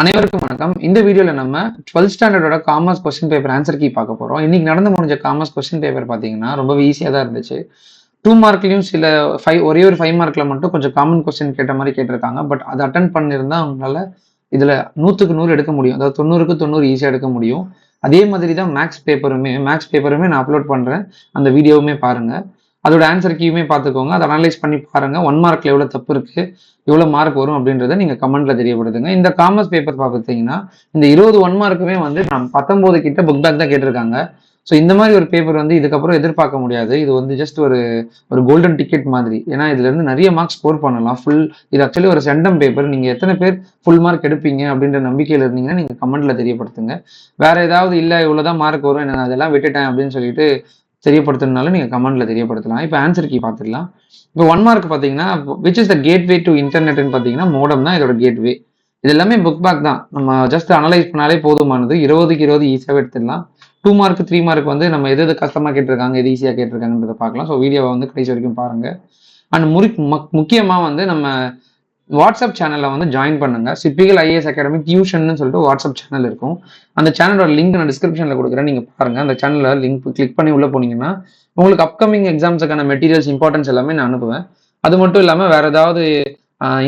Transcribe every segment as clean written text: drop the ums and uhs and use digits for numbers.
அனைவருக்கும் வணக்கம். இந்த வீடியோல நம்ம 12th ஸ்டாண்டர்டோட commerce question paper answer key பார்க்க போறோம். இன்னைக்கு நடந்து முடிஞ்ச காமர்ஸ் கொஸ்டின் பேப்பர் பாத்தீங்கன்னா ரொம்பவே ஈஸியா தான் இருந்துச்சு. 2 மார்க்லயும் சில ஒரே ஒரு 5 மார்க்ல மட்டும் கொஞ்சம் காமன் கொஸ்டின் கேட்ட மாதிரி கேட்டிருக்காங்க. பட் அதை அட்டன் பண்ணியிருந்தா அவங்களால இதுல 100க்கு 100 எடுக்க முடியும். அதாவது 90க்கு 90 ஈஸியா எடுக்க முடியும். அதே மாதிரி தான் மேக்ஸ் பேப்பருமே நான் அப்லோட் பண்றேன். அந்த வீடியோவுமே பாருங்க. அதோட ஆன்சர் கீயுமே பார்த்துக்கோங்க. அதை அனலைஸ் பண்ணி பாருங்க. 1 மார்க்ல எவ்வளவு தப்பு இருக்கு, எவ்வளவு மார்க் வரும் அப்படின்றத நீங்க கமெண்ட்ல தெரியப்படுத்துங்க. இந்த காமர்ஸ் பேப்பர் பார்த்தீங்கன்னா இந்த 20 1 மார்க்குமே வந்து நான் 19 கிட்ட புக் பேக் தான் கேட்டிருக்காங்க. ஸோ இந்த மாதிரி ஒரு பேப்பர் வந்து இதுக்கப்புறம் எதிர்பார்க்க முடியாது. இது வந்து ஜஸ்ட் ஒரு கோல்டன் டிக்கெட் மாதிரி. ஏன்னா இதுல இருந்து நிறைய மார்க் ஸ்கோர் பண்ணலாம். இது ஆக்சுவலி ஒரு சென்டம் பேப்பர். நீங்க எத்தனை பேர் ஃபுல் மார்க் எடுப்பீங்க அப்படின்ற நம்பிக்கையில இருந்தீங்கன்னா நீங்க கமெண்ட்ல தெரியப்படுத்துங்க. வேற ஏதாவது இல்ல இவ்வளவுதான் மார்க் வரும், நான் அதெல்லாம் விட்டுட்டேன் அப்படின்னு சொல்லிட்டு தெரியப்படுத்தினாலும் நீங்க கமெண்ட்ல தெரியப்படுத்தலாம். இப்போ ஆன்சர் கீ பார்த்துக்கலாம். இப்போ 1 மார்க் பார்த்தீங்கன்னா which is the gateway to இன்டர்நெட்னு பார்த்தீங்கன்னா மோடம் தான் இதோட கேட்வே. இது எல்லாமே புக் பேக் தான். நம்ம ஜஸ்ட் அனலைஸ் பண்ணாலே போதுமானது. 20க்கு 20 ஈஸியாகவே எடுத்துடலாம். 2 மார்க் 3 மார்க் வந்து நம்ம எது கஷ்டமா கேட்டிருக்காங்க, எது ஈஸியாக கேட்டிருக்காங்கன்றத பார்க்கலாம். ஸோ வீடியோவை வந்து கடைசி வரைக்கும் பாருங்க. அண்ட் முக்கியமாக வந்து நம்ம வாட்ஸ்அப் சேனலில் வந்து ஜாயின் பண்ணுங்க. சிப்பிகல் ஐஏஎஸ் அகாடமி டியூஷன் சொல்லிட்டு வாட்ஸ்அப் சேனல் இருக்கும். அந்த சேனலோட லிங்க் நான் டிஸ்கிரிப்ஷனில் கொடுக்குறேன். நீங்கள் பாருங்க. அந்த சேனலில் லிங்க் கிளிக் பண்ணி உள்ள போனீங்கன்னா உங்களுக்கு அப்கமிங் எக்ஸாம்ஸுக்கான மெட்டீரியல்ஸ் இம்பார்ட்டன்ஸ் எல்லாமே நான் அனுப்புவேன். அது மட்டும் இல்லாமல் வேற ஏதாவது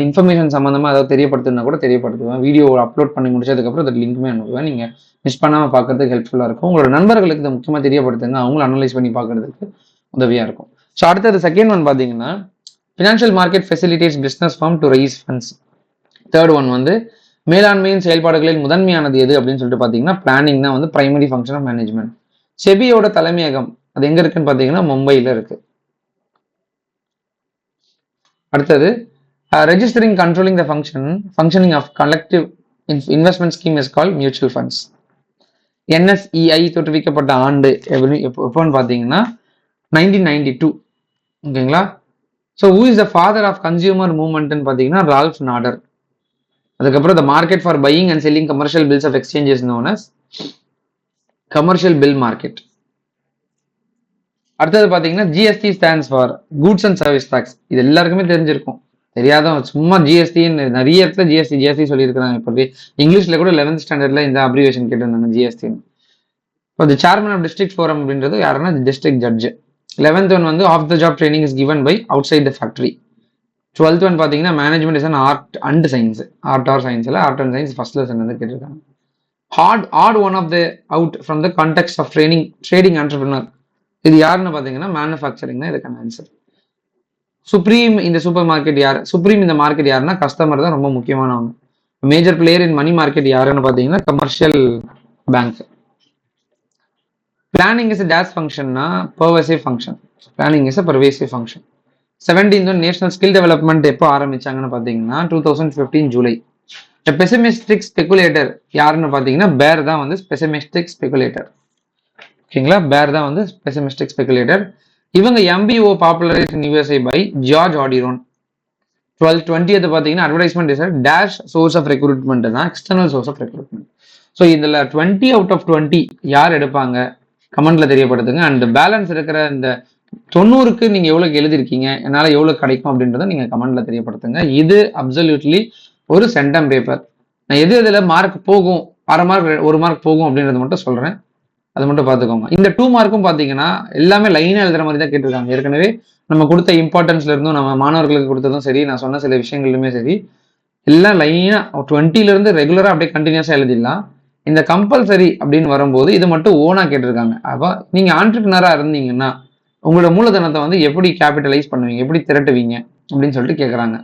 இன்ஃபர்மேஷன் சம்மந்தமாக ஏதாவது தெரியப்படுத்துனா கூட தெரியப்படுத்துவேன். வீடியோ அப்லோட் பண்ணி முடிச்சதுக்கப்புறம் அந்த லிங்க்குமே அனுப்புவேன். நீங்கள் மிஸ் பண்ணாமல் பார்க்கறதுக்கு ஹெல்ப்ஃபுல்லாக இருக்கும். உங்களோட நண்பர்களுக்கு இதை முக்கியமாக தெரியப்படுத்துங்க. அவங்களும் அனலைஸ் பண்ணி பார்க்கறதுக்கு உதவியாக இருக்கும். ஸோ அடுத்தது செகண்ட் ஒன் பார்த்தீங்கன்னா financial market facilitates business firm to raise funds. Third one வந்து மேலாண்மையின் செயல்பாடுகளில் முதன்மையானது எது அப்படின்னு சொல்லிட்டு பார்த்தீங்கன்னா பிளானிங் தான் வந்து பிரைமரி ஃபங்க்ஷன் ஆஃப் மேனேஜ்மெண்ட். செபியோட தலைமையகம் அது எங்க இருக்குன்னு பார்த்தீங்கன்னா மும்பையில் இருக்கு. அடுத்தது registering controlling the functioning of collective investment scheme is call mutual funds. NSEI தோற்றுவிக்கப்பட்ட ஆண்டு எப்போன்னு பார்த்தீங்கன்னா 1992. ஓகேங்களா? So who is the father of consumer மூவ்மெண்ட்னு பார்த்தீங்கன்னா ரால்ஃப் நாடர். அதுக்கப்புறம் the market for buying and selling commercial bills of exchanges known as commercial bill market. அடுத்தது பார்த்தீங்கன்னா GST stands for goods and service tax. இது எல்லாருக்குமே தெரிஞ்சிருக்கும். தெரியாத சும்மா ஜிஎஸ்டின்னு நிறைய இடத்துல ஜிஎஸ்டி சொல்லியிருக்கிறாங்க. இப்போ இங்கிலீஷ்ல கூட 11th ஸ்டாண்டர்ட்ல இந்த அப்ரிவேஷன் கேட்டிருந்தாங்க ஜிஎஸ்டின்னு. இப்போ the chairman of district forum அப்படின்றது யாருன்னா டிஸ்ட்ரிக்ட் ஜட்ஜ். 11th ஒன் வந்து off the job training is given by outside the factory. 12th one பார்த்தீங்கன்னா management is an art and science. Art or சயின்ஸ்ல art and science first lesson வந்து கேட்டிருக்காங்க. Odd one of the out from the context of trading entrepreneur. இது யாருன்னு பார்த்தீங்கன்னா manufacturing தான் இதுக்கான answer. Supreme இந்த சூப்பர் மார்க்கெட் யார்? சுப்ரீம் இந்த மார்க்கெட் யாருன்னா கஸ்டமர் தான் ரொம்ப முக்கியமானவங்க. Major player in money market யாருன்னு பார்த்தீங்கன்னா commercial bank. Planning is a dash function na pervasive function. Planning is a pervasive function. 17th one national skill development எப்போ ஆரம்பிச்சாங்கன்னு பார்த்தீங்கன்னா 2015 ஜூலை. பெசிமிஸ்டிக் ஸ்பெகுலேட்டர் யாருன்னு பார்த்தீங்கன்னா பேர் தான் வந்து பெசிமிஸ்டிக் ஸ்பெகுலேட்டர். ஓகேங்களா? பேர் தான் வந்து பெசிமிஸ்டிக் ஸ்பெகுலேட்டர். இவங்க MBO popularised in USA by George Odiorne. 20th பார்த்தீங்கன்னா advertisement is dash source of recruitment தான் external source of recruitment. So இதில் 20 out of 20 யார் எடுப்பாங்க கமெண்ட்ல தெரியப்படுத்துங்க. அண்ட் பேலன்ஸ் இருக்கிற இந்த 90க்கு நீங்க எவ்வளவு எழுதிருக்கீங்க, என்னால எவ்வளவு கிடைக்கும் அப்படின்றத நீங்க கமெண்ட்ல தெரியப்படுத்துங்க. இது அப்சல்யூட்லி ஒரு சென்டம் பேப்பர். நான் எதுல மார்க் போகும், அரை மார்க் 1 மார்க் போகும் அப்படின்றத மட்டும் சொல்றேன். அது மட்டும் பார்த்துக்கோங்க. இந்த 2 மார்க்கும் பார்த்தீங்கன்னா எல்லாமே லைனா எழுதுற மாதிரி தான் கேட்டிருக்காங்க. ஏற்கனவே நம்ம கொடுத்த இம்பார்ட்டன்ஸ்ல இருந்தும் நம்ம மாணவர்களுக்கு கொடுத்ததும் சரி, நான் சொன்ன சில விஷயங்களுமே சரி, எல்லாம் லைனா 20ல இருந்து ரெகுலரா அப்படியே கண்டினியூஸா எழுதிடலாம். இந்த கம்பல்சரி அப்படின்னு வரும்போது இது மட்டும் ஓனா கேட்டிருக்காங்க. அப்போ நீங்க ஆண்டர்பிரினரா இருந்தீங்கன்னா உங்களோட மூலதனத்தை வந்து எப்படி கேபிட்டலைஸ் பண்ணுவீங்க, எப்படி திரட்டுவீங்க அப்படின்னு சொல்லிட்டு கேட்குறாங்க.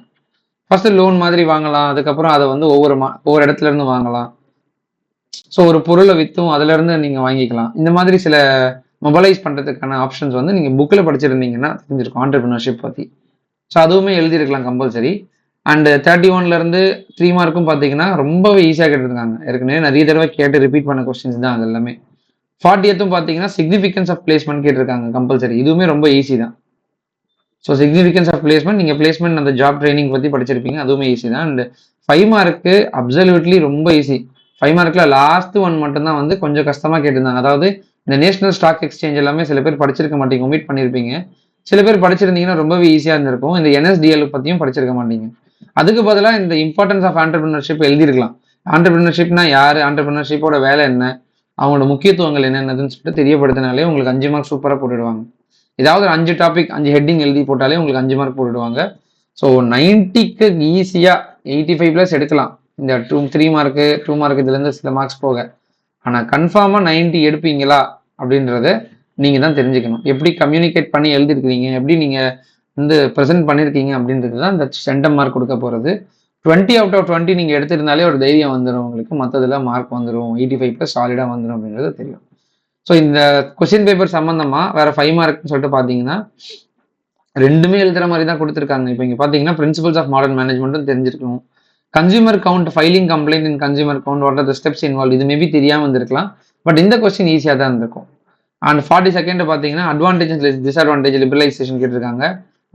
ஃபர்ஸ்ட் லோன் மாதிரி வாங்கலாம். அதுக்கப்புறம் அதை வந்து ஒவ்வொரு இடத்துல இருந்து வாங்கலாம். ஸோ ஒரு பொருளை விற்றும் அதுல இருந்து நீங்க வாங்கிக்கலாம். இந்த மாதிரி சில மொபைலைஸ் பண்றதுக்கான ஆப்ஷன்ஸ் வந்து நீங்க புக்ல படிச்சிருந்தீங்கன்னா தெரிஞ்சிருக்கும் ஆண்டர்பிரினர்ஷிப் பத்தி. ஸோ அதுவுமே எழுதியிருக்கலாம் கம்பல்சரி. அண்ட் 31ல இருந்து 3 மார்க்கும் பார்த்தீங்கன்னா ரொம்பவே ஈஸியாக கேட்டிருக்காங்க. ஏற்கனவே நிறைய தடவை கேட்டு ரிப்பீட் பண்ண கொஸ்டின்ஸ் தான் அது எல்லாமே. 40th பார்த்தீங்கன்னா சிக்னிஃபிகன்ஸ் ஆஃப் பிளேஸ்மெண்ட் கேட்டிருக்காங்க கம்பல்சரி. இதுவுமே ரொம்ப ஈஸி தான். ஸோ சிக்னிஃபிகன்ஸ் ஆஃப் பிளேஸ்மெண்ட் நீங்க பிளேஸ்மெண்ட் அந்த ஜாப் ட்ரைனிங் பத்தி படிச்சிருப்பீங்க. அதுவுமே ஈஸி தான். அண்ட் 5 மார்க்கு அப்சல்யூட்லி ரொம்ப ஈஸி. 5 மார்க்ல லாஸ்ட் ஒன் மட்டும் தான் வந்து கொஞ்சம் கஷ்டமா கேட்டிருந்தாங்க. அதாவது இந்த நேஷனல் ஸ்டாக் எக்ஸ்சேஞ்ச் எல்லாமே சில பேர் படிச்சிருக்க மாட்டீங்க, ஒமிட் பண்ணியிருப்பீங்க. சில பேர் படிச்சிருந்தீங்கன்னா ரொம்பவே ஈஸியா இருந்திருக்கும். இந்த NSDL பத்தியும் படிச்சிருக்க மாட்டீங்க. அதுக்கு பதிலாக இந்த இம்பார்ட்டன்ஸ் ஆஃப் ஆண்டர்பிரினர்ஷிப் எழுதிருக்கலாம். ஆண்டர்பிரினர்ஷிப்னா யாரு, ஆண்டர்பிரினர்ஷிப்போட வேலை என்ன, அவங்களோட முக்கியத்துவங்கள் என்னென்னதுன்னு சொல்லிட்டு தெரியப்படுத்தினாலே உங்களுக்கு 5 மார்க் சூப்பராக போட்டுடுவாங்க. ஏதாவது ஒரு 5 டாபிக் 5 ஹெட்டிங் எழுதி போட்டாலே உங்களுக்கு 5 மார்க் போட்டுடுவாங்க. ஸோ 90க்கு ஈஸியாக 85+ எடுக்கலாம். இந்த 3 மார்க்கு 2 மார்க் இதுலேருந்து சில மார்க்ஸ் போக. ஆனால் கன்ஃபார்மாக 90 எடுப்பீங்களா அப்படின்றத நீங்கள் தான் தெரிஞ்சுக்கணும். எப்படி கம்யூனிகேட் பண்ணி எழுதிருக்கிறீங்க, எப்படி நீங்கள் வந்து ப்ரெசென்ட் பண்ணியிருக்கீங்க அப்படின்றது தான் இந்த சென்டம் மார்க் கொடுக்க போகிறது. 20 out of 20 நீங்கள் எடுத்திருந்தாலே ஒரு தைரியம் வந்துடும் உங்களுக்கு. மற்றதில் மார்க் வந்துடும், 85+ சாலிடாக வந்துடும் அப்படின்றது தெரியும். ஸோ இந்த கொஸ்டின் பேப்பர் சம்மந்தமாக வேறு 5 மார்க்னு சொல்லிட்டு பார்த்தீங்கன்னா ரெண்டுமே எழுதுகிற மாதிரி தான் கொடுத்துருக்காங்க. இப்போ இங்கே பார்த்தீங்கன்னா பிரின்சிபல்ஸ் ஆஃப் மாடர்ன் மேனேஜ்மெண்ட்டும் தெரிஞ்சிருக்கணும். Consumer count, filing complaint in consumer count, what are the steps involve, இது மேபி தெரியாமல் இருந்திருக்கலாம். பட் இந்த கொஸ்டின் ஈஸியாக தான் இருந்திருக்கும். அண்ட் 42nd பார்த்தீங்கன்னா அட்வான்டேஜஸ் டிஸ்அட்வான்டேஜ் லிபரலைசேஷன் கேட்டிருக்காங்க.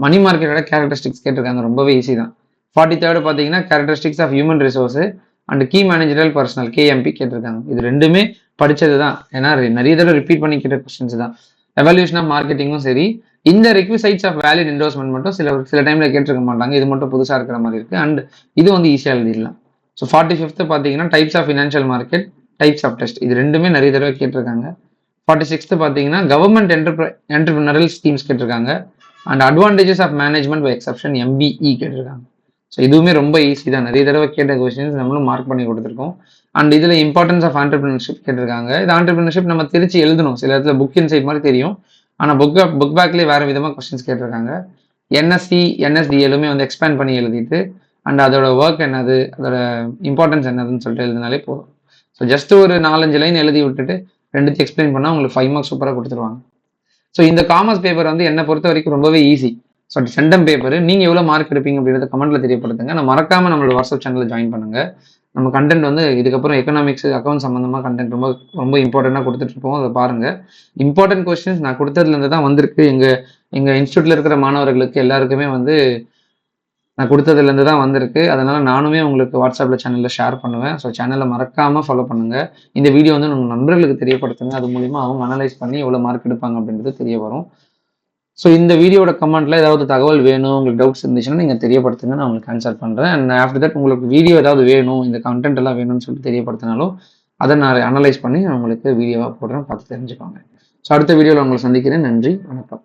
மணி மார்க்கெட்டோட கேரக்டரிஸ்டிக்ஸ் கேட்டிருக்காங்க. ரொம்பவே ஈஸி தான். 43rd பார்த்தீங்கன்னா characteristics of human resource and key managerial personnel KMP கேட்டிருக்காங்க. இது ரெண்டுமே படித்தது தான். ஏன்னா நிறைய தடவை ரிப்பீட் பண்ணி கேட்ட கொஸ்டின்ஸ் தான். எவல்யூஷன் ஆஃப் மார்க்கெட்டிங்கும் சரி. இந்த ரெக்விசைட்ஸ் ஆஃப் வேலிட் என்டோர்ஸ்மெண்ட் மட்டும் சில டைம்ல கேட்டிருக்க மாட்டாங்க. இது மட்டும் புதுசாக இருக்கிற மாதிரி இருக்கு. அண்ட் இது வந்து ஈஸியாக எழுதிடலாம். ஸோ 45th பார்த்தீங்கன்னா types of financial market, types of test, இது ரெண்டுமே நிறைய தடவை கேட்டிருக்காங்க. 46th பார்த்தீங்கன்னா கவர்மெண்ட் என்டர்பிரினரல் ஸ்கீம்ஸ் கேட்டிருக்காங்க. And advantages of management by exception MBE கேட்டிருக்காங்க. ஸோ இதுவுமே ரொம்ப ஈஸி தான். நிறைய தடவை கேட்ட கொஸ்டின்ஸ் நம்மளும் மார்க் பண்ணி கொடுத்துருக்கோம். அண்ட் இதில் இம்பார்ட்டன்ஸ் ஆஃப் ஆண்டர்பிரினர்ஷிப் கேட்டிருக்காங்க. இது ஆண்டர்பிரினர்ஷிப் நம்ம திருச்சி எழுதணும். சில இடத்துல புக் இன்சைட் மாதிரி தெரியும். ஆனால் புக் பேக்லேயே வேறு விதமாக கொஸ்டின்ஸ் கேட்டிருக்காங்க. NSC NSDLுமே வந்து எக்ஸ்பேண்ட் பண்ணி எழுதிட்டு அண்ட் அதோட ஒர்க் என்னது, அதோட இம்பார்ட்டன்ஸ் என்னதுன்னு சொல்லிட்டு எழுதினாலே போதும். ஸோ ஜஸ்ட் ஒரு 4-5 லைன் எழுதி விட்டுட்டு ரெண்டுத்தையும் எக்ஸ்பிளைன் பண்ணால் உங்களுக்கு 5 மார்க்ஸ் சூப்பராக கொடுத்துருவாங்க. ஸோ இந்த காமர்ஸ் பேப்பர் வந்து என்னை பொறுத்த வரைக்கும் ரொம்பவே ஈஸி. ஸோ சென்டம் பேப்பர் நீங்கள் எவ்வளோ மார்க் எடுப்பீங்க அப்படின்றத கமெண்ட்ல தெரியப்படுத்துங்க. நான் மறக்காம நம்மளோட வாட்ஸ்அப் சேனலில் ஜாயின் பண்ணுங்க. நம்ம கண்டென்ட் வந்து இதுக்கப்புறம் எக்கனாமிக்ஸ் அக்கௌண்ட் சம்மந்தமாக கண்டென்ட் ரொம்ப ரொம்ப இம்பார்ட்டண்ட்டாக கொடுத்துட்டு இருப்போம். அதை பாருங்க. இம்பார்ட்டன்ட் கொஸ்டின்ஸ் நான் கொடுத்ததுலேருந்து தான் வந்திருக்கு. எங்கள் இன்ஸ்டியூட்டில் இருக்கிற மாணவர்களுக்கு எல்லாருக்குமே வந்து நான் கொடுத்ததுலேருந்து தான் வந்திருக்கு. அதனால நானுமே உங்களுக்கு வாட்ஸ்அப்பில் சேனலில் ஷேர் பண்ணுவேன். ஸோ சேனலை மறக்காமல் ஃபாலோ பண்ணுங்கள். இந்த வீடியோ வந்து நம்ம நண்பர்களுக்கு தெரியப்படுத்துங்க. அது மூலிமா அவங்க அனலைஸ் பண்ணி எவ்வளோ மார்க் எடுப்பாங்க அப்படின்றது தெரிய வரும். ஸோ இந்த வீடியோட கமெண்ட்ல ஏதாவது தகவல் வேணும், உங்களுக்கு டவுட்ஸ் இருந்துச்சுன்னா நீங்கள் தெரியப்படுத்துங்க, நான் உங்களுக்கு ஆன்சர் பண்ணுறேன். அண்ட் ஆஃப்டர் தட் உங்களுக்கு வீடியோ ஏதாவது வேணும், இந்த கண்டென்ட் எல்லாம் வேணும்னு சொல்லிட்டு தெரியப்படுத்தினாலும் அதை நான் அனலைஸ் பண்ணி நான் உங்களுக்கு வீடியோவாக போடுறேன், பார்த்து தெரிஞ்சுக்கோங்க. ஸோ அடுத்த வீடியோவில் உங்களை சந்திக்கிறேன். நன்றி, வணக்கம்.